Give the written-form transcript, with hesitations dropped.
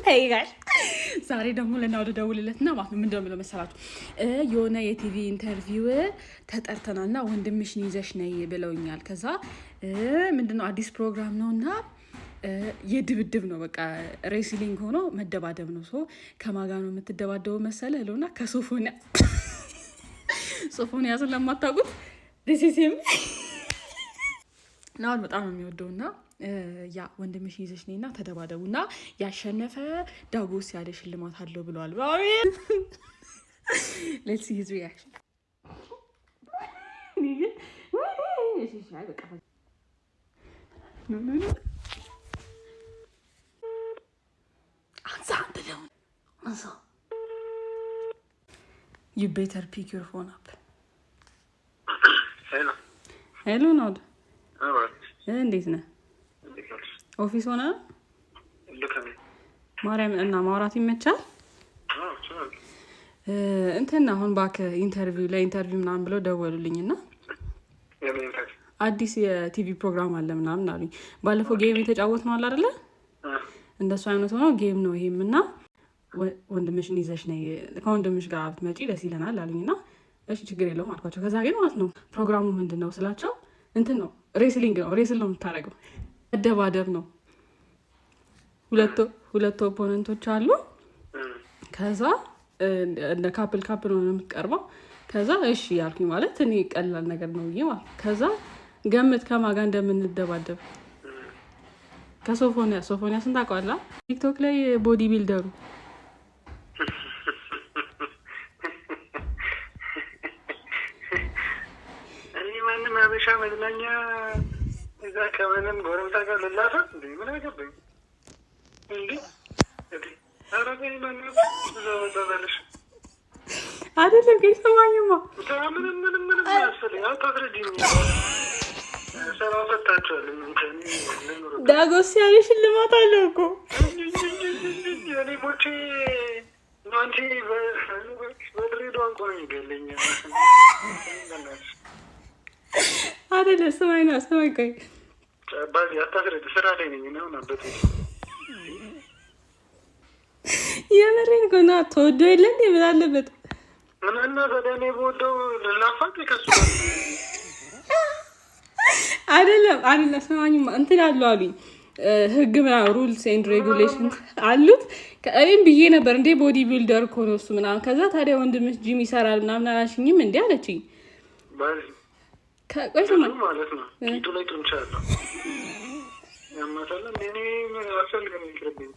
Hey guys ዛሬ ደግሞ ለናውደ ደውልለትና ማለት ነው ምንድነው ብለው መሰላችሁ የሆነ የቲቪ ኢንተርቪው ተጠርተናልና ወንድምሽን ይዘሽ ነይ ብለውኛል ከዛ ምንድነው አዲስ ፕሮግራም ነውና የድብድብ ነው በቃ ሬስሊንግ ሆኖ መደባደብ ነው ሶ ከማጋ ነው የምትደባደበው መሰለህ ለውና ከሶፎንያ ስለማታውቁት this is him ናው በጣም ነው የሚወደውና ያ ወንድምሽ ይዘሽ ነይና ተደባደቡና ያሸነፈ ዳጎስ ያለ ሽልማት አለው ብለዋል let's see his reaction You better pick your phone up. Hello Nod. እንዴት ነህ? ኦፊስ ሆነ? ማርያም እና ማውራት ይመቻል? እንትን አሁን ባክ ኢንተርቪው ምናምን ብለው ደወሉልኝና አዲስ የቲቪ ፕሮግራም አለ ምናምን አሉኝ። ባለፈው ጌም የተጫወትነው አለ አይደለ? እንደሱ አይነት ሆኖ ጌም ነው ይሄምና ወንድምሽን ይዘሽ ነይ ከወንድምሽ ጋር ብትመጪ ደስ ይለናል አሉኝና እሺ ችግር የለውም አልኳቸው። ከዛ ግን ማለት ነው ፕሮግራሙ ምንድነው ስላቸው እንትን ነው ሬስሊንግ ነው ሬስል ነው የምታረገው መደባደብ ነው ሁለት ኦፖነንቶች አሉ ከዛ እንደ ካፕል ነው የምትቀርበው ከዛ እሺ ያልኩኝ ማለት እኔ ቀላል ነገር ነው ማለት ከዛ ገምት ከማጋ እንደምንደባደብ ከሶፎንያ ስንታውቀዋላ ቲክቶክ ላይ ቦዲ ቢልደሩ ማበሻ መዝናኛ እዛ ከመነን ጎረምሳ ጋር ልላፋት እንዴ ምን አገባኝ እንዴ አረጋኝ ማን ነው ዘወደበልሽ አይደለም ከሰማኝማ ምን ያስፈልኝ አታድርጂኝ ሰላም ፈታችኋል ዳጎስ ያለ ሽልማት አለው እኮ የኔ ሞቼ አንቺ በድሬዳዋ እንኳን ይገለኛል አይደለም ሰማይ ቆይ ባዚ አታስረድ ስራ ላይ ነኝ ነው ነበር የምሬን ኮና ተወዶ የለን ይብላለበት ምን እና ዘደኔ ቦዶ ለላፋት ከሱ አይደለም ሰማኝማ እንትን አሉኝ ህግ ምናምን ሩልስ ኤንድ ሬጉሌሽንስ አሉት ከእኔም ብዬ ነበር እንዴ ቦዲ ቢልደር እኮ ነው እሱ ምናምን ከዛ ታዲያ ወንድምሽ ጂም ይሰራል ምናምን አላሽኝም እንዴ አለችኝ ከቆይማ ማለት ነው ኪቱ ላይ ጥንቻለሁ ያማታለ እኔ ምን አሰልገኝ ይከብኝ